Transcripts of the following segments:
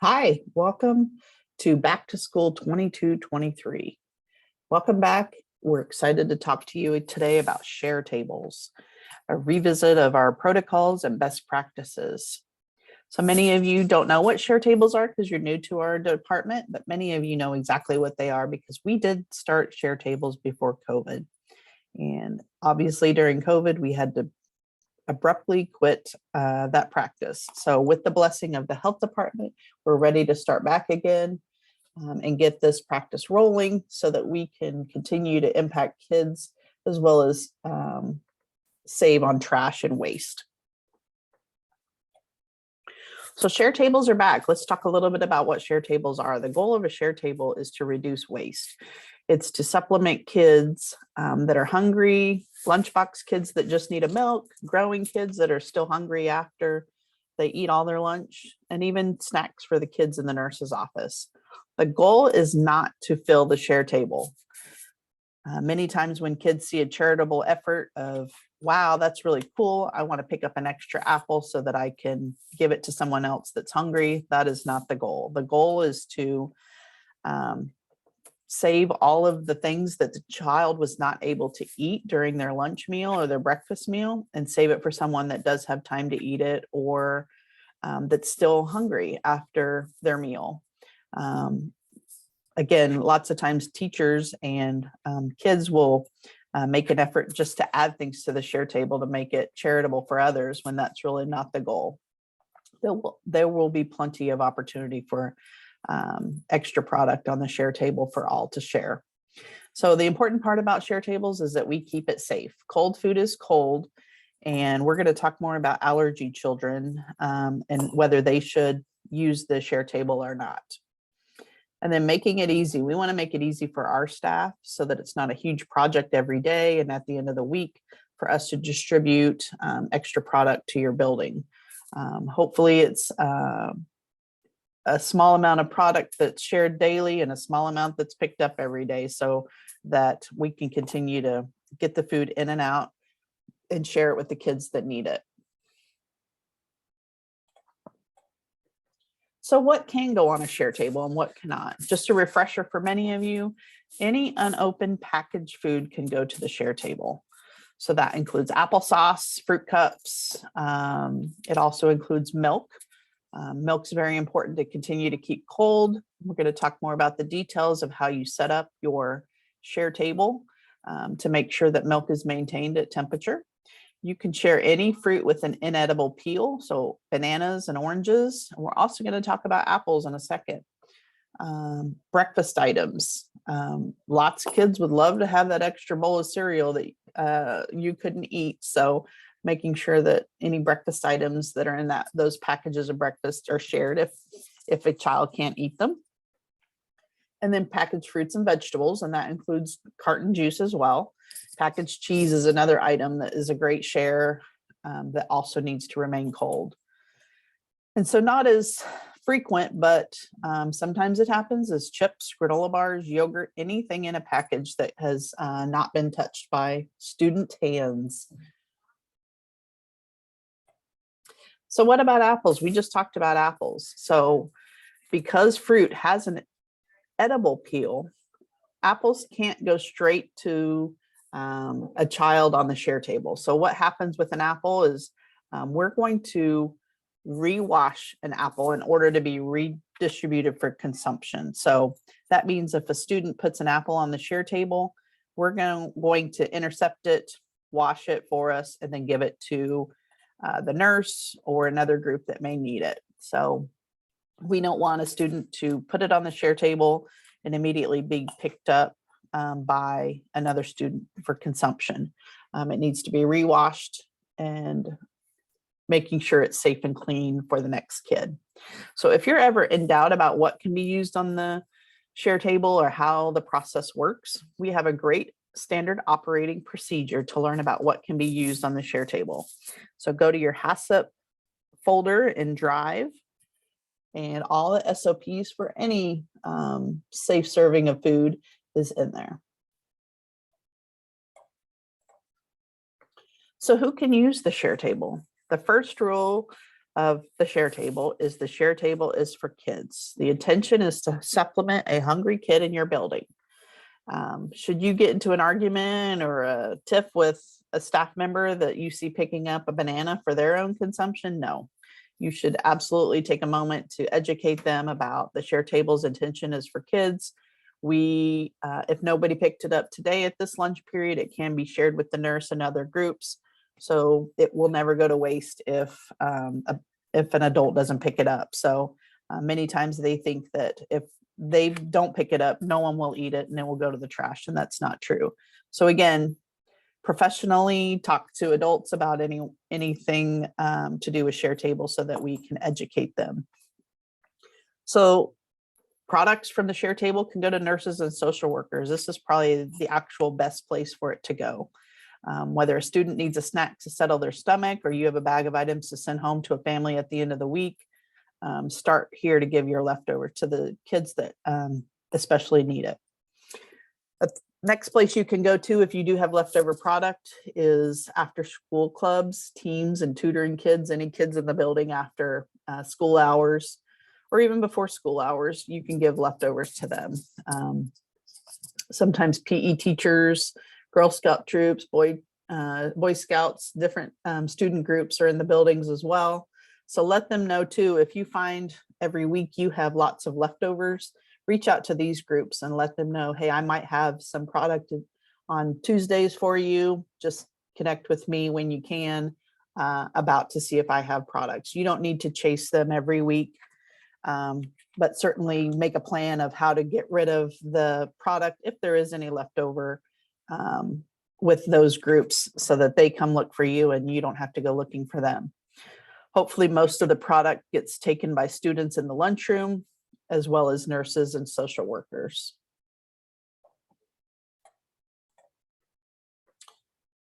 Hi, welcome to Back to School 22-23. Welcome back. We're excited to talk to you today about share tables, a revisit of our protocols and best practices. So many of you don't know what share tables are because you're new to our department, but many of you know exactly what they are because we did start share tables before COVID. And obviously during COVID, we had to abruptly quit that practice. So with the blessing of the health department, we're ready to start back again and get this practice rolling so that we can continue to impact kids as well as save on trash and waste. So share tables are back. Let's talk a little bit about what share tables are. The goal of a share table is to reduce waste. It's to supplement kids that are hungry, lunchbox kids that just need a milk, growing kids that are still hungry after they eat all their lunch, and even snacks for the kids in the nurse's office. The goal is not to fill the share table. Many times when kids see a charitable effort of, wow, that's really cool, I want to pick up an extra apple so that I can give it to someone else that's hungry. That is not the goal. The goal is to save all of the things that the child was not able to eat during their lunch meal or their breakfast meal and save it for someone that does have time to eat it or that's still hungry after their meal. Again, lots of times teachers and kids will make an effort just to add things to the share table to make it charitable for others when that's really not the goal. There will be plenty of opportunity for extra product on the share table for all to share. So the important part about share tables is that we keep it safe. Cold food is cold, and we're going to talk more about allergy children and whether they should use the share table or not. And then making it easy. We want to make it easy for our staff so that it's not a huge project every day and at the end of the week for us to distribute extra product to your building. Hopefully it's a small amount of product that's shared daily and a small amount that's picked up every day so that we can continue to get the food in and out and share it with the kids that need it. So what can go on a share table and what cannot? Just a refresher for many of you, any unopened packaged food can go to the share table. So that includes applesauce, fruit cups. It also includes milk. Milk's very important to continue to keep cold. We're going to talk more about the details of how you set up your share table to make sure that milk is maintained at temperature. You can share any fruit with an inedible peel, so bananas and oranges. And we're also going to talk about apples in a second. Breakfast items. Lots of kids would love to have that extra bowl of cereal that you couldn't eat. So making sure that any breakfast items that are in those packages of breakfast are shared if a child can't eat them. And then packaged fruits and vegetables, and that includes carton juice as well. Packaged cheese is another item that is a great share that also needs to remain cold. And so not as frequent, but sometimes it happens is chips, granola bars, yogurt, anything in a package that has not been touched by student hands. So what about apples? We just talked about apples. So because fruit has an edible peel, apples can't go straight to a child on the share table. So what happens with an apple is we're going to rewash an apple in order to be redistributed for consumption. So that means if a student puts an apple on the share table, we're going to intercept it, wash it for us, and then give it to the nurse or another group that may need it. So we don't want a student to put it on the share table and immediately be picked up by another student for consumption. It needs to be rewashed and making sure it's safe and clean for the next kid. So if you're ever in doubt about what can be used on the share table or how the process works, we have a great standard operating procedure to learn about what can be used on the share table. So go to your HACCP folder in Drive, and all the SOPs for any safe serving of food is in there. So who can use the share table? The first rule of the share table is the share table is for kids. The intention is to supplement a hungry kid in your building. Should you get into an argument or a tiff with a staff member that you see picking up a banana for their own consumption? No. You should absolutely take a moment to educate them about the share table's intention is for kids. If nobody picked it up today at this lunch period, it can be shared with the nurse and other groups. So it will never go to waste if an adult doesn't pick it up. So many times they think that if they don't pick it up, no one will eat it and it will go to the trash, and that's not true. So again, professionally talk to adults about anything to do with share table so that we can educate them. So products from the share table can go to nurses and social workers. This is probably the actual best place for it to go. Whether a student needs a snack to settle their stomach or you have a bag of items to send home to a family at the end of the week, start here to give your leftover to the kids that especially need it. The next place you can go to if you do have leftover product is after school clubs, teams, and tutoring kids. Any kids in the building after school hours or even before school hours, you can give leftovers to them. Sometimes PE teachers, Girl Scout troops, Boy Scouts, different student groups are in the buildings as well. So let them know too, if you find every week you have lots of leftovers, reach out to these groups and let them know, hey, I might have some product on Tuesdays for you. Just connect with me when you can about to see if I have products. You don't need to chase them every week, but certainly make a plan of how to get rid of the product if there is any leftover with those groups so that they come look for you and you don't have to go looking for them. Hopefully most of the product gets taken by students in the lunchroom, as well as nurses and social workers.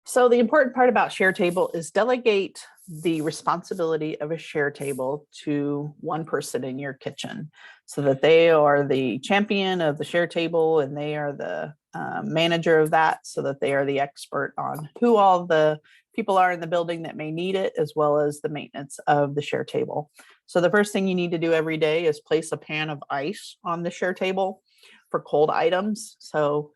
So the important part about share table is delegate the responsibility of a share table to one person in your kitchen so that they are the champion of the share table and they are the manager of that, so that they are the expert on who all the people are in the building that may need it, as well as the maintenance of the share table. So the first thing you need to do every day is place a pan of ice on the share table for cold items. So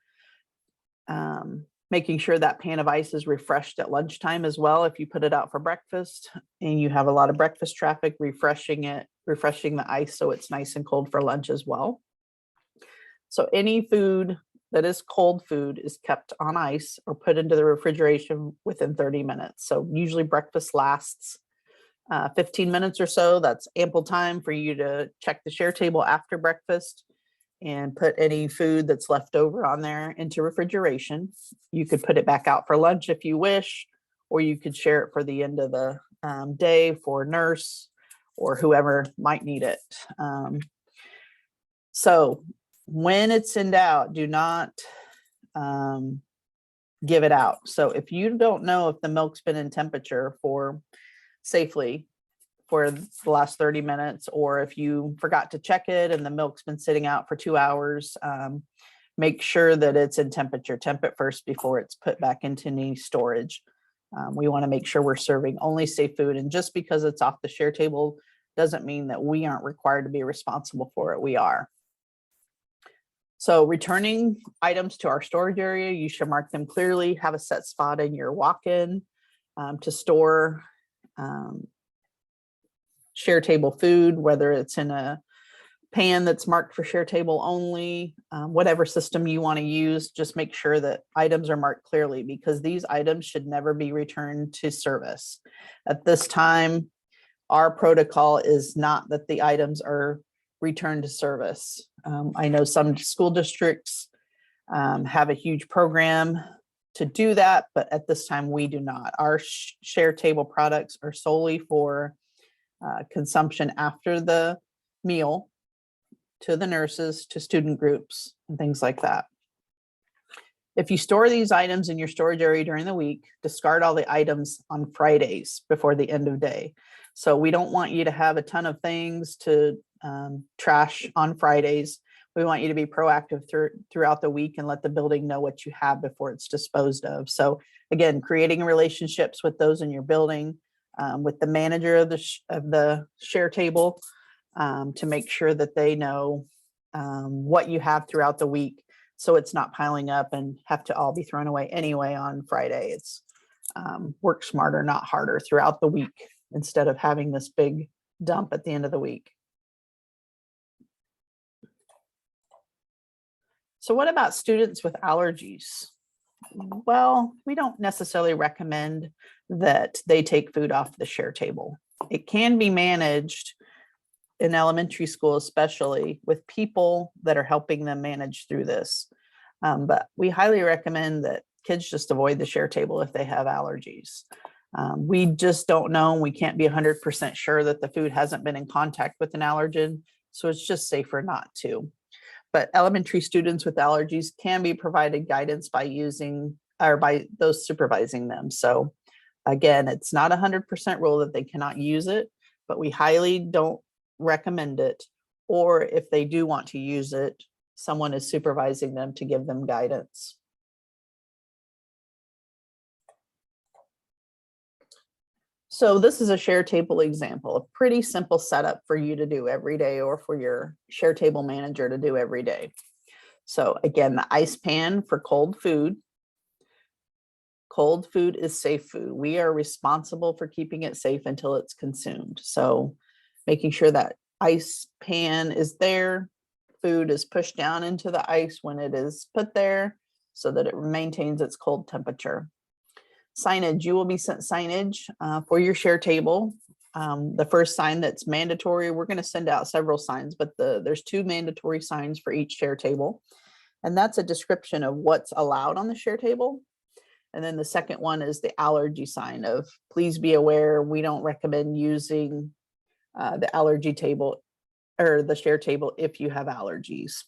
making sure that pan of ice is refreshed at lunchtime as well. If you put it out for breakfast and you have a lot of breakfast traffic, refreshing the ice so it's nice and cold for lunch as well. So any food that is cold food is kept on ice or put into the refrigeration within 30 minutes. So usually breakfast lasts 15 minutes or so. That's ample time for you to check the share table after breakfast and put any food that's left over on there into refrigeration. You could put it back out for lunch if you wish, or you could share it for the end of the day for nurse or whoever might need it. So when it's in doubt, do not give it out. So if you don't know if the milk's been in temperature for safely for the last 30 minutes, or if you forgot to check it and the milk's been sitting out for 2 hours, make sure that it's in temperature. Temp it first before it's put back into any storage. We want to make sure we're serving only safe food. And just because it's off the share table doesn't mean that we aren't required to be responsible for it. We are. So returning items to our storage area, you should mark them clearly, have a set spot in your walk-in to store share table food, whether it's in a pan that's marked for share table only, whatever system you want to use, just make sure that items are marked clearly, because these items should never be returned to service. At this time, our protocol is not that the items are returned to service. I know some school districts have a huge program to do that, but at this time we do not. Our share table products are solely for consumption after the meal, to the nurses, to student groups, and things like that. If you store these items in your storage area during the week, discard all the items on Fridays before the end of day. So we don't want you to have a ton of things to trash on Fridays. We want you to be proactive throughout the week and let the building know what you have before it's disposed of. So again, creating relationships with those in your building, with the manager of the share table to make sure that they know what you have throughout the week, so it's not piling up and have to all be thrown away anyway on Friday. It's work smarter, not harder throughout the week instead of having this big dump at the end of the week. So what about students with allergies? Well, we don't necessarily recommend that they take food off the share table. It can be managed in elementary school, especially with people that are helping them manage through this. But we highly recommend that kids just avoid the share table if they have allergies. We just don't know. We can't be 100% sure that the food hasn't been in contact with an allergen. So it's just safer not to. But elementary students with allergies can be provided guidance by using or by those supervising them. So again, it's not 100% rule that they cannot use it, but we highly don't recommend it. Or if they do want to use it, someone is supervising them to give them guidance. So this is a share table example, a pretty simple setup for you to do every day or for your share table manager to do every day. So again, the ice pan for cold food. Cold food is safe food. We are responsible for keeping it safe until it's consumed. So making sure that ice pan is there, food is pushed down into the ice when it is put there so that it maintains its cold temperature. Signage, you will be sent signage for your share table. The first sign that's mandatory, we're going to send out several signs, but there's 2 mandatory signs for each share table. And that's a description of what's allowed on the share table. And then the second one is the allergy sign of, please be aware, we don't recommend using the allergy table or the share table if you have allergies.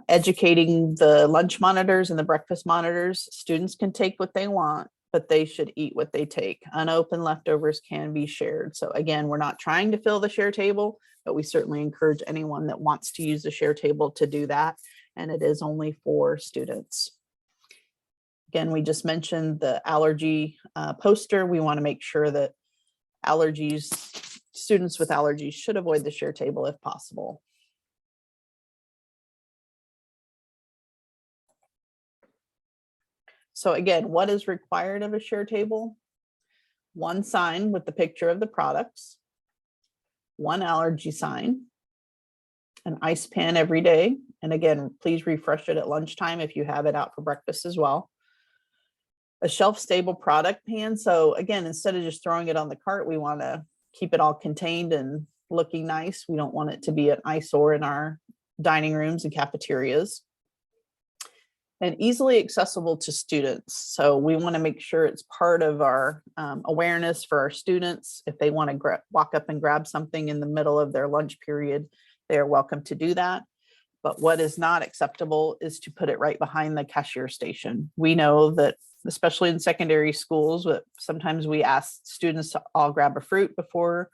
Educating the lunch monitors and the breakfast monitors. Students can take what they want, but they should eat what they take. Unopened leftovers can be shared. So again, we're not trying to fill the share table, but we certainly encourage anyone that wants to use the share table to do that. And it is only for students. Again, we just mentioned the allergy poster. We want to make sure that students with allergies should avoid the share table if possible. So again, what is required of a share table? 1 sign with the picture of the products, 1 allergy sign, an ice pan every day. And again, please refresh it at lunchtime if you have it out for breakfast as well. A shelf-stable product pan. So again, instead of just throwing it on the cart, we want to keep it all contained and looking nice. We don't want it to be an eyesore in our dining rooms and cafeterias. And easily accessible to students. So we want to make sure it's part of our awareness for our students. If they want to walk up and grab something in the middle of their lunch period, they are welcome to do that. But what is not acceptable is to put it right behind the cashier station. We know that, especially in secondary schools, sometimes we ask students to all grab a fruit before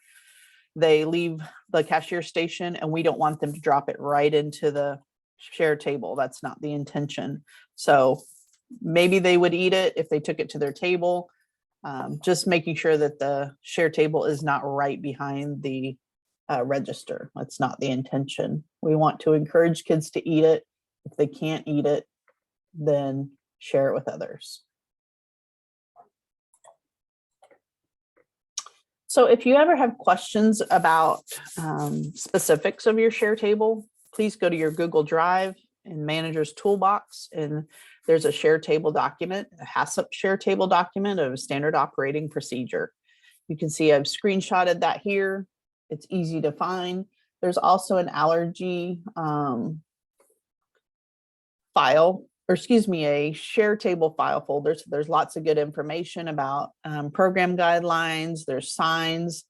they leave the cashier station, and we don't want them to drop it right into the share table. That's not the intention. So maybe they would eat it if they took it to their table. Just making sure that the share table is not right behind the register. That's not the intention. We want to encourage kids to eat it. If they can't eat it, then share it with others. So if you ever have questions about specifics of your share table, please go to your Google Drive and Manager's Toolbox, and there's a share table document, a HACCP share table document of a standard operating procedure. You can see I've screenshotted that here. It's easy to find. There's also an allergy a share table file folder. So there's lots of good information about program guidelines, there's signs,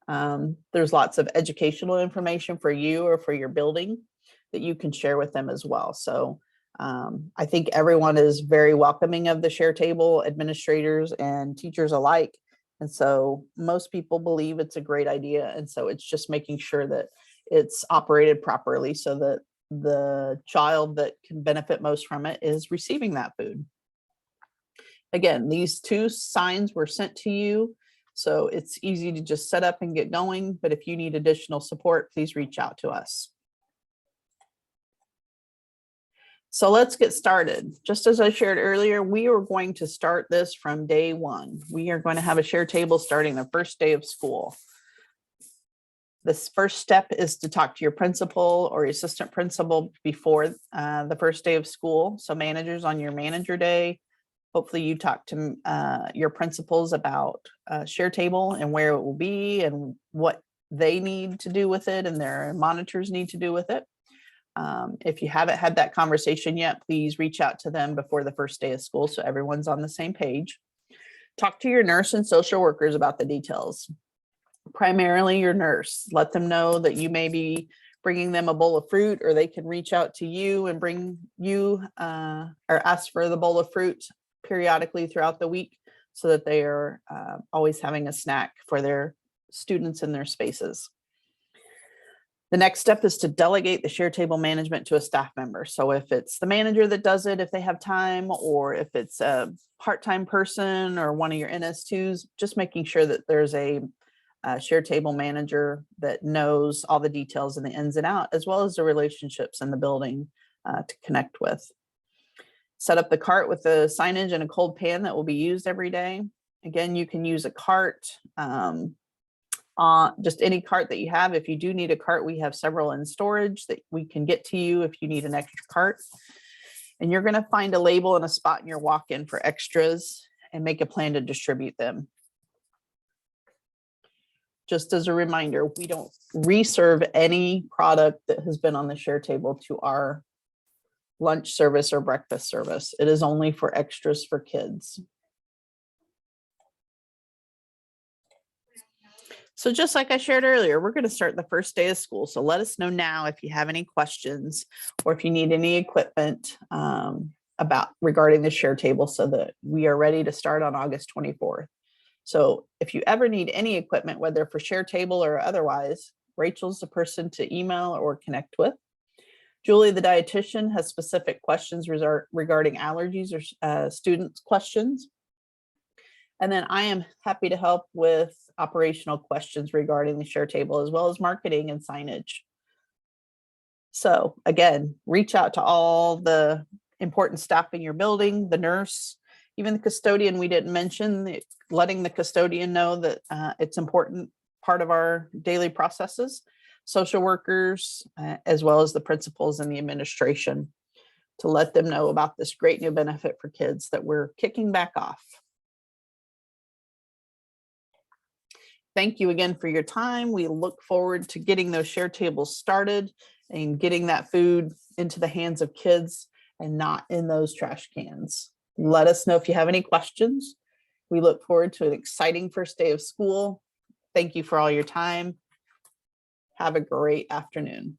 there's lots of educational information for you or for your building that you can share with them as well. So I think everyone is very welcoming of the share table, administrators and teachers alike. And so most people believe it's a great idea. And so it's just making sure that it's operated properly so that the child that can benefit most from it is receiving that food. Again, these 2 signs were sent to you, so it's easy to just set up and get going. But if you need additional support, please reach out to us. So let's get started. Just as I shared earlier, we are going to start this from day 1. We are going to have a share table starting the first day of school. This first step is to talk to your principal or your assistant principal before the first day of school. So managers, on your manager day, hopefully you talk to your principals about share table and where it will be and what they need to do with it and their monitors need to do with it. If you haven't had that conversation yet, please reach out to them before the first day of school so everyone's on the same page. Talk to your nurse and social workers about the details. Primarily your nurse. Let them know that you may be bringing them a bowl of fruit, or they can reach out to you and bring you or ask for the bowl of fruit periodically throughout the week so that they are always having a snack for their students in their spaces. The next step is to delegate the share table management to a staff member. So if it's the manager that does it, if they have time, or if it's a part-time person or one of your NS2s, just making sure that there's a share table manager that knows all the details and the ins and out, as well as the relationships in the building to connect with. Set up the cart with the signage and a cold pan that will be used every day. Again, you can use a cart, just any cart that you have. If you do need a cart, we have several in storage that we can get to you if you need an extra cart. And you're going to find a label and a spot in your walk-in for extras and make a plan to distribute them. Just as a reminder, we don't reserve any product that has been on the share table to our lunch service or breakfast service. It is only for extras for kids. So just like I shared earlier, we're going to start the first day of school. So let us know now if you have any questions or if you need any equipment regarding the share table so that we are ready to start on August 24th. So if you ever need any equipment, whether for share table or otherwise, Rachel's the person to email or connect with. Julie, the dietitian, has specific questions regarding allergies or students' questions. And then I am happy to help with operational questions regarding the share table, as well as marketing and signage. So again, reach out to all the important staff in your building, the nurse, even the custodian we didn't mention, letting the custodian know that it's important part of our daily processes, social workers, as well as the principals and the administration, to let them know about this great new benefit for kids that we're kicking back off. Thank you again for your time. We look forward to getting those share tables started and getting that food into the hands of kids and not in those trash cans. Let us know if you have any questions. We look forward to an exciting first day of school. Thank you for all your time. Have a great afternoon.